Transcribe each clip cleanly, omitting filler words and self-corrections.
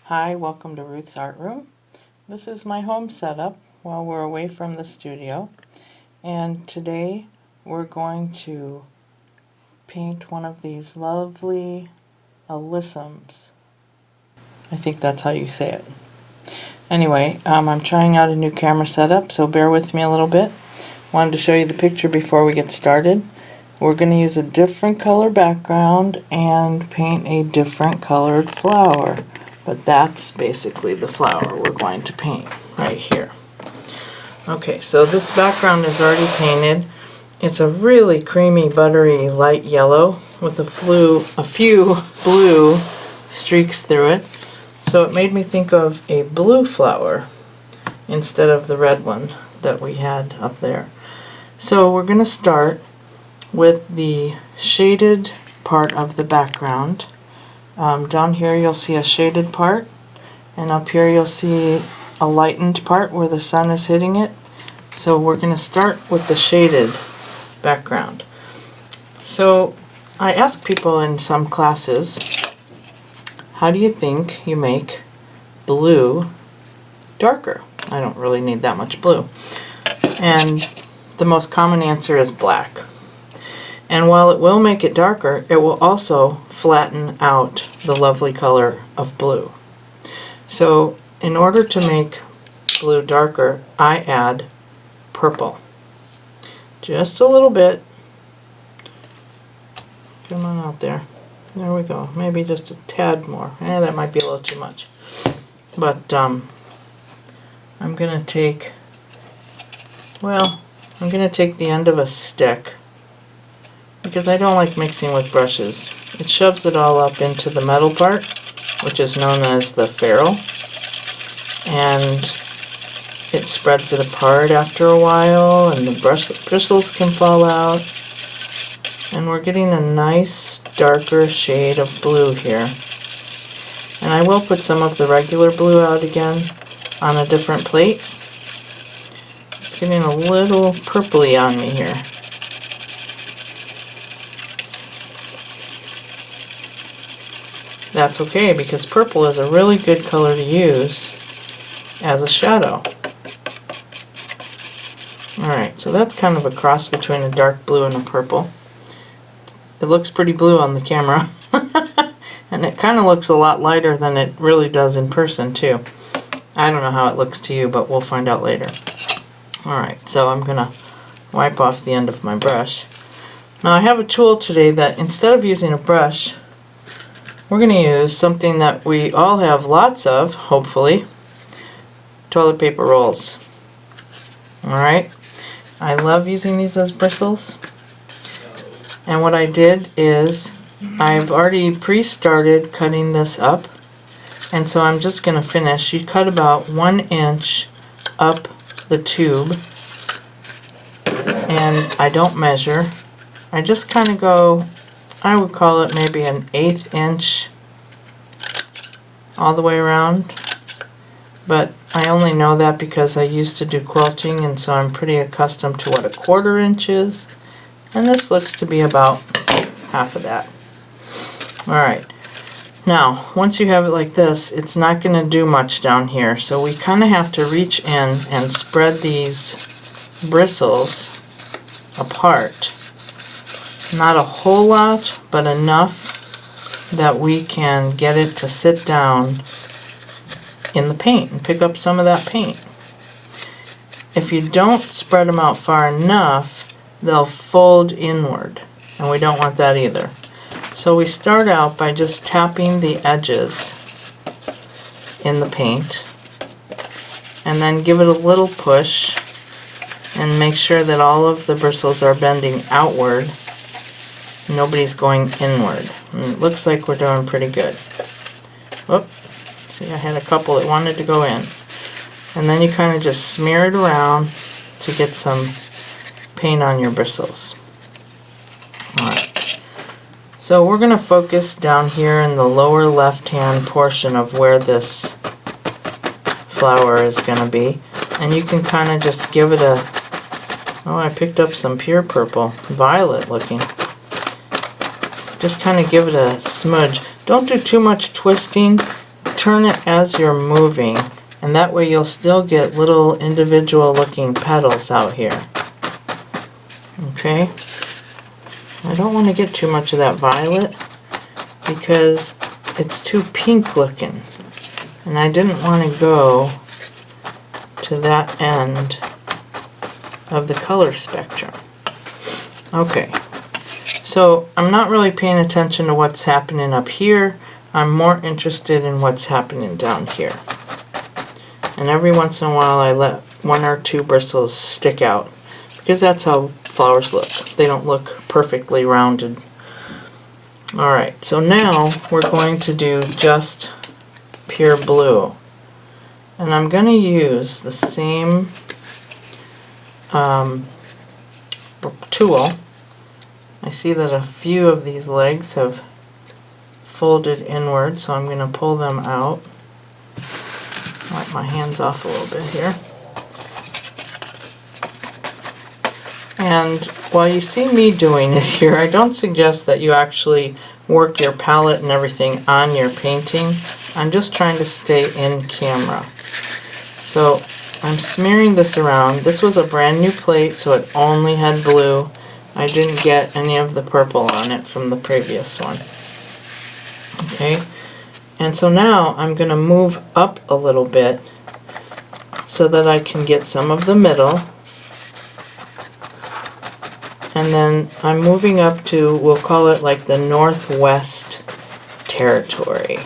Hi, welcome to Ruth's Art Room. This is my home setup while we're away from the studio, and today we're going to paint one of these lovely alyssums. I think that's how you say it. Anyway, I'm trying out a new camera setup, so bear with me a little bit. Wanted to show you the picture before we get started. We're going to use a different color background and paint a different colored flower. But that's basically the flower we're going to paint right here. Okay, so this background is already painted. It's a really creamy, buttery, light yellow with a few blue streaks through it. So it made me think of a blue flower instead of the red one that we had up there. So we're going to start with the shaded part of the background. Down here you'll see a shaded part, and up here you'll see a lightened part where the sun is hitting it. So we're going to start with the shaded background. So I ask people in some classes, how do you think you make blue darker? I don't really need that much blue. And the most common answer is black. And while it will make it darker, it will also flatten out the lovely color of blue. So in order to make blue darker, I add purple. Just a little bit. Come on out there. There we go. Maybe just a tad more. That might be a little too much. But I'm going to take, the end of a stick, because I don't like mixing with brushes. It shoves it all up into the metal part, which is known as the ferrule, and it spreads it apart after a while, and the bristles can fall out, and we're getting a nice darker shade of blue here. And I will put some of the regular blue out again on a different plate. It's getting a little purpley on me here. That's okay, because purple is a really good color to use as a shadow. Alright, so that's kind of a cross between a dark blue and a purple. It looks pretty blue on the camera, and it kind of looks a lot lighter than it really does in person too. I don't know how it looks to you, but we'll find out later. Alright, so I'm going to wipe off the end of my brush. Now I have a tool today that instead of using a brush, we're going to use something that we all have lots of, hopefully, toilet paper rolls. Alright, I love using these as bristles. And what I did is, I've already pre-started cutting this up, and so I'm just going to finish. You cut about 1 inch up the tube, and I don't measure. I just kind of go, I would call it maybe an 1/8 inch all the way around, but I only know that because I used to do quilting, and so I'm pretty accustomed to what a 1/4 inch is, and this looks to be about half of that. Alright, now once you have it like this, it's not going to do much down here, so we kind of have to reach in and spread these bristles apart. Not a whole lot, but enough that we can get it to sit down in the paint and pick up some of that paint. If you don't spread them out far enough, they'll fold inward, and we don't want that either. So we start out by just tapping the edges in the paint, and then give it a little push and make sure that all of the bristles are bending outward. Nobody's going inward. And it looks like we're doing pretty good. Whoop. See, I had a couple that wanted to go in. And then you kind of just smear it around to get some paint on your bristles. Alright. So we're going to focus down here in the lower left-hand portion of where this flower is going to be. And you can kind of just give it a... Oh, I picked up some pure purple. Violet looking. Just kind of give it a smudge. Don't do too much twisting. turn it as you're moving, and that way you'll still get little individual looking petals out here. Okay? I don't want to get too much of that violet because it's too pink looking, and I didn't want to go to that end of the color spectrum. Okay, so I'm not really paying attention to what's happening up here. I'm more interested in what's happening down here. And every once in a while I let one or two bristles stick out, because that's how flowers look. They don't look perfectly rounded. Alright, so now we're going to do just pure blue. And I'm going to use the same tool. I see that a few of these legs have folded inward, so I'm going to pull them out. Wipe my hands off a little bit here. And while you see me doing it here, I don't suggest that you actually work your palette and everything on your painting. I'm just trying to stay in camera. So I'm smearing this around. This was a brand new plate, so it only had blue. I didn't get any of the purple on it from the previous one. Okay, and so now I'm going to move up a little bit so that I can get some of the middle. And then I'm moving up to, we'll call it like the northwest territory.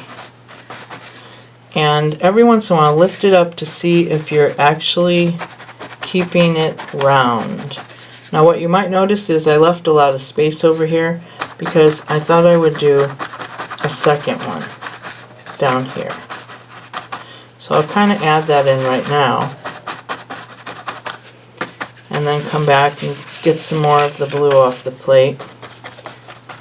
And every once in a while lift it up to see if you're actually keeping it round. Now what you might notice is I left a lot of space over here because I thought I would do a second one down here. So I'll kind of add that in right now. And then come back and get some more of the blue off the plate.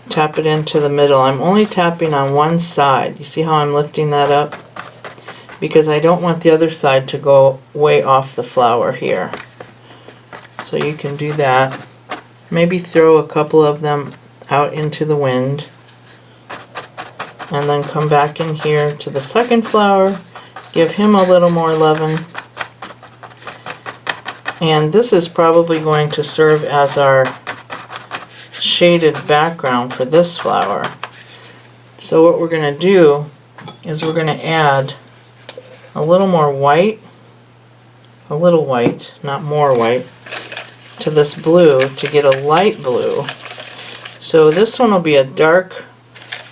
Tap it into the middle. I'm only tapping on one side. You see how I'm lifting that up? Because I don't want the other side to go way off the flower here. So you can do that. Maybe throw a couple of them out into the wind. And then come back in here to the second flower. Give him a little more leaven. And this is probably going to serve as our shaded background for this flower. So what we're going to do is we're going to add a little more white, a little white, not more white, to this blue to get a light blue. So this one will be a dark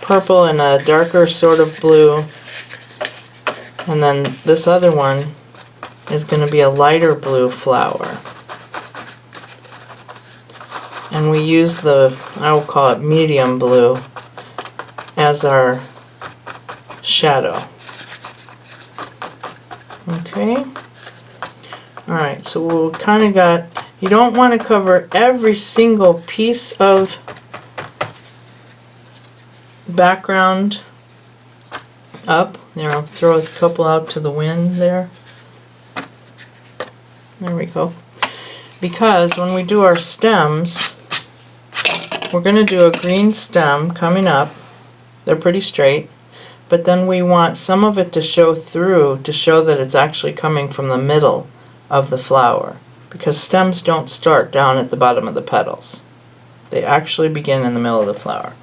purple and a darker sort of blue. And then this other one is going to be a lighter blue flower. And we use the, I will call it medium blue, as our shadow. Okay. Alright, so we'll kind of got, you don't want to cover every single piece of background up. There, I'll throw a couple out to the wind there. There we go. Because when we do our stems, we're going to do a green stem coming up. They're pretty straight. But then we want some of it to show through to show that it's actually coming from the middle of the flower. Because stems don't start down at the bottom of the petals. They actually begin in the middle of the flower.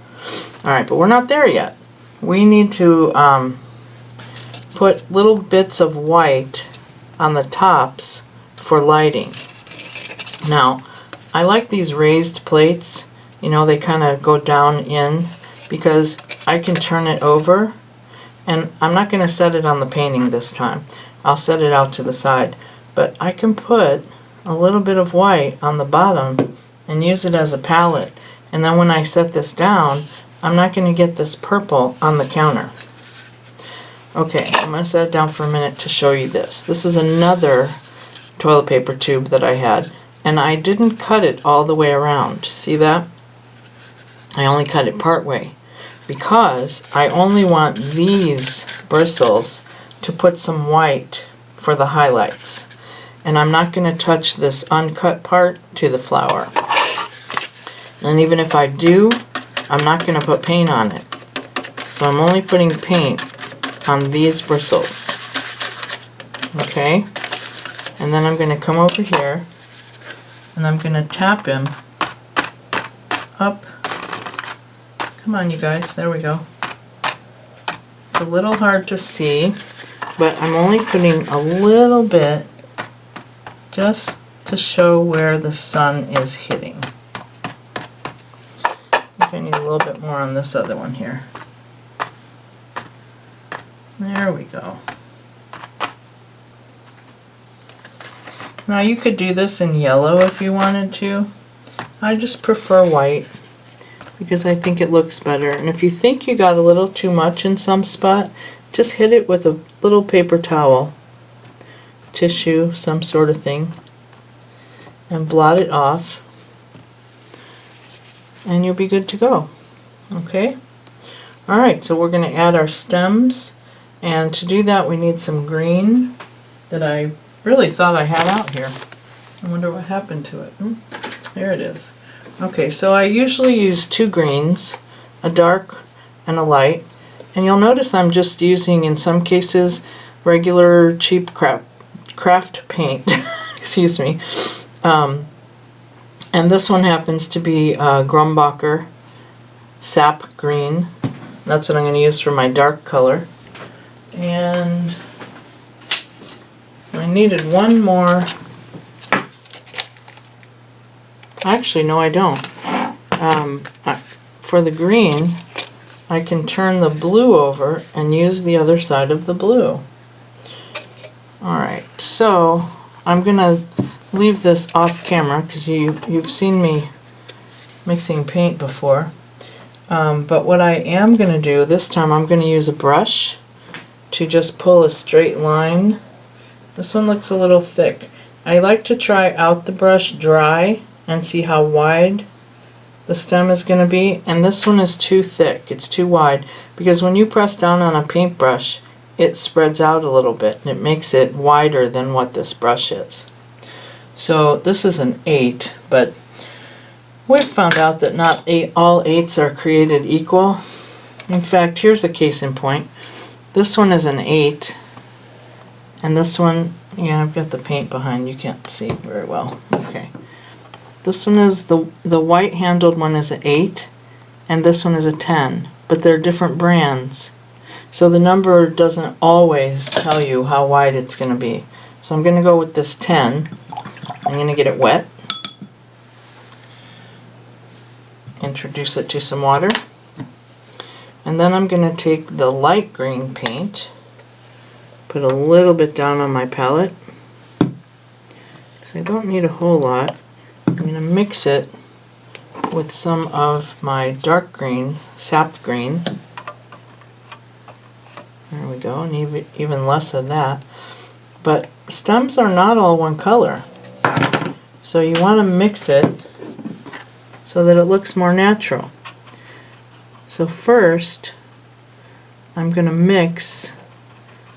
Alright, but we're not there yet. We need to put little bits of white on the tops for lighting. Now, I like these raised plates. You know, they kind of go down in because I can turn it over, and I'm not going to set it on the painting this time. I'll set it out to the side. But I can put a little bit of white on the bottom and use it as a palette. And then when I set this down, I'm not going to get this purple on the counter. Okay, I'm going to set it down for a minute to show you this. This is another toilet paper tube that I had, and I didn't cut it all the way around. See that? I only cut it part way because I only want these bristles to put some white for the highlights. And I'm not going to touch this uncut part to the flower. And even if I do, I'm not going to put paint on it. So I'm only putting paint on these bristles. Okay? And then I'm going to come over here and I'm going to tap him up. Come on, you guys. There we go. It's a little hard to see, but I'm only putting a little bit just to show where the sun is hitting. I think I need a little bit more on this other one here. There we go. Now you could do this in yellow if you wanted to. I just prefer white because I think it looks better. And if you think you got a little too much in some spot, just hit it with a little paper towel, tissue, some sort of thing, and blot it off, and you'll be good to go. Okay? Alright, so we're going to add our stems, and to do that we need some green that I really thought I had out here. I wonder what happened to it. There it is. Okay, so I usually use two greens, a dark and a light, and you'll notice I'm just using, in some cases, regular cheap craft paint. Excuse me. And this one happens to be Grumbacher sap green. That's what I'm going to use for my dark color. And I needed one more. Actually, no, I don't. For the green, I can turn the blue over and use the other side of the blue. Alright, so I'm going to leave this off camera because you've seen me mixing paint before. But what I am going to do this time, I'm going to use a brush to just pull a straight line. This one looks a little thick. I like to try out the brush dry and see how wide the stem is going to be, and this one is too thick, it's too wide, because when you press down on a paintbrush it spreads out a little bit and it makes it wider than what this brush is. So this is an 8, but we've found out that not all 8s are created equal. In fact, here's a case in point. This one is an 8, and this one, yeah, I've got the paint behind, you can't see very well. Okay. This one is the white handled one is an 8, and this one is a 10, but they're different brands. So the number doesn't always tell you how wide it's going to be. So I'm going to go with this 10. I'm going to get it wet. Introduce it to some water. And then I'm going to take the light green paint, put a little bit down on my palette, because I don't need a whole lot. I'm going to mix it with some of my dark green, sap green. There we go, and even less of that. But stems are not all one color, so you want to mix it so that it looks more natural. So first, I'm going to mix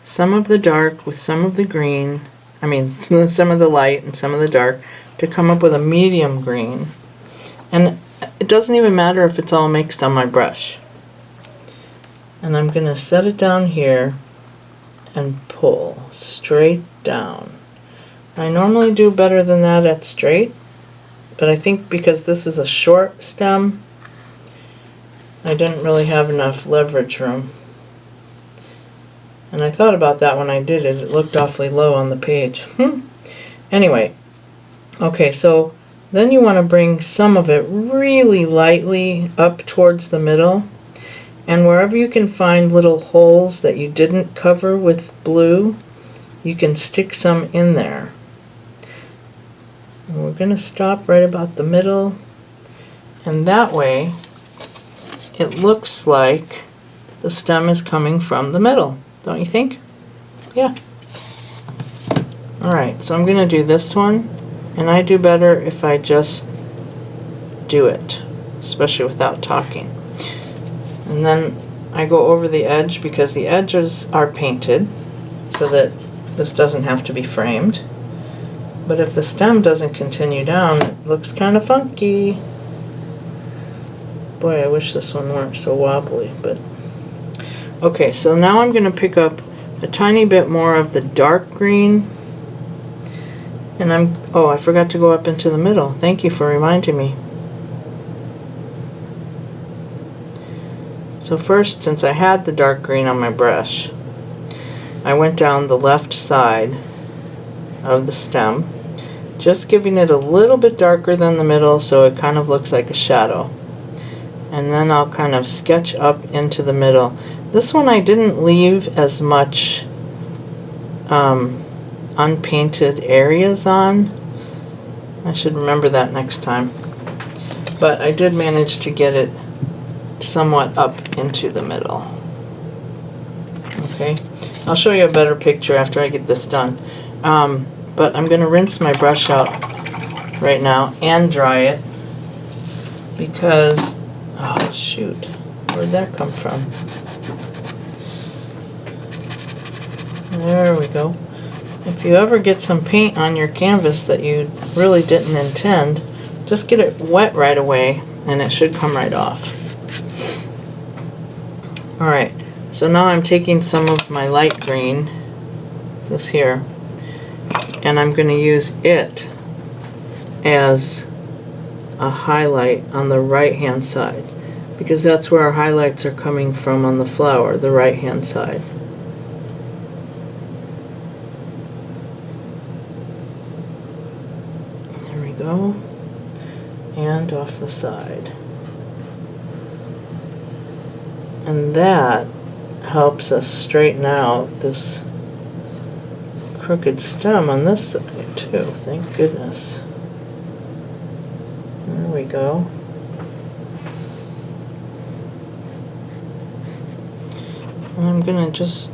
some of the dark with some of the green, some of the light and some of the dark, to come up with a medium green. And it doesn't even matter if it's all mixed on my brush. And I'm going to set it down here and pull straight down. I normally do better than that at straight, but I think because this is a short stem, I didn't really have enough leverage room. And I thought about that when I did it. It looked awfully low on the page. Anyway, okay, so then you want to bring some of it really lightly up towards the middle, and wherever you can find little holes that you didn't cover with blue, you can stick some in there. And we're going to stop right about the middle, and that way it looks like the stem is coming from the middle, don't you think? Yeah. Alright, so I'm going to do this one. And I do better if I just do it, especially without talking. And then I go over the edge because the edges are painted so that this doesn't have to be framed. But if the stem doesn't continue down, it looks kind of funky. Boy, I wish this one weren't so wobbly, but Okay, so now I'm going to pick up a tiny bit more of the dark green, and I forgot to go up into the middle. Thank you for reminding me. So first, since I had the dark green on my brush, I went down the left side of the stem, just giving it a little bit darker than the middle so it kind of looks like a shadow. And then I'll kind of sketch up into the middle. This one I didn't leave as much unpainted areas on. I should remember that next time. But I did manage to get it somewhat up into the middle. Okay, I'll show you a better picture after I get this done. But I'm going to rinse my brush out right now and dry it because, oh shoot, where'd that come from? There we go. If you ever get some paint on your canvas that you really didn't intend, just get it wet right away and it should come right off. Alright, so now I'm taking some of my light green, this here, and I'm going to use it as a highlight on the right hand side because that's where our highlights are coming from on the flower, the right hand side. There we go, and off the side. And that helps us straighten out this crooked stem on this side too, thank goodness. There we go. And I'm going to just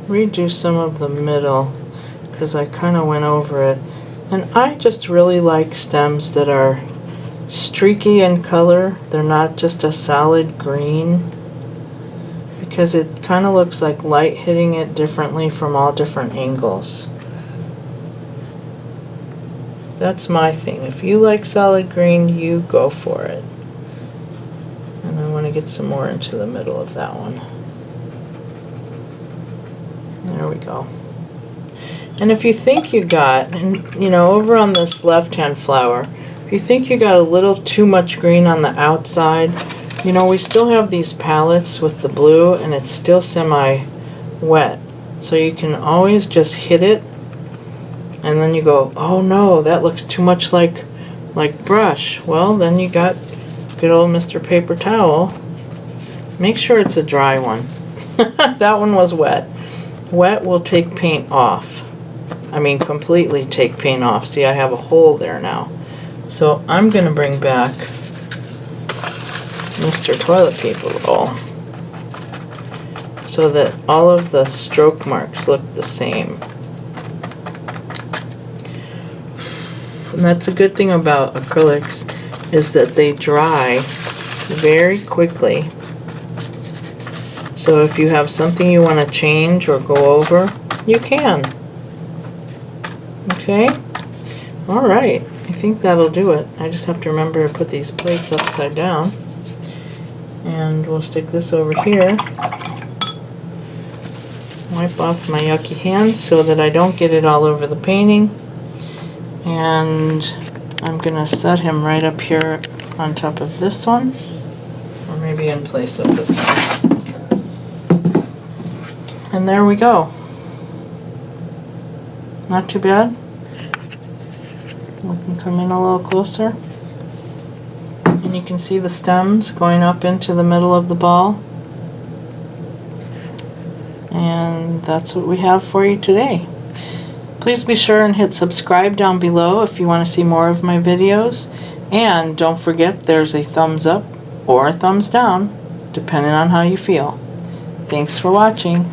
redo some of the middle because I kind of went over it. And I just really like stems that are streaky in color. They're not just a solid green, because it kind of looks like light hitting it differently from all different angles. That's my thing. If you like solid green, you go for it. And I want to get some more into the middle of that one. There we go. And if you think you got, and you know, over on this left-hand flower, if you think you got a little too much green on the outside, you know, we still have these palettes with the blue and it's still semi-wet. So you can always just hit it and then you go, oh no, that looks too much like brush. Well, then you got good old Mr. Paper Towel. Make sure it's a dry one. That one was wet. Wet will take paint off. I mean, completely take paint off. See, I have a hole there now. So I'm going to bring back Mr. Toilet Paper Roll so that all of the stroke marks look the same. And that's a good thing about acrylics, is that they dry very quickly. So if you have something you want to change or go over, you can. Okay? Alright, I think that'll do it. I just have to remember to put these plates upside down. And we'll stick this over here. Wipe off my yucky hands so that I don't get it all over the painting. And I'm going to set him right up here on top of this one. Or maybe in place of this one. And there we go. Not too bad. We can come in a little closer. And you can see the stems going up into the middle of the ball. And that's what we have for you today. Please be sure and hit subscribe down below if you want to see more of my videos. And don't forget, there's a thumbs up or a thumbs down, depending on how you feel. Thanks for watching.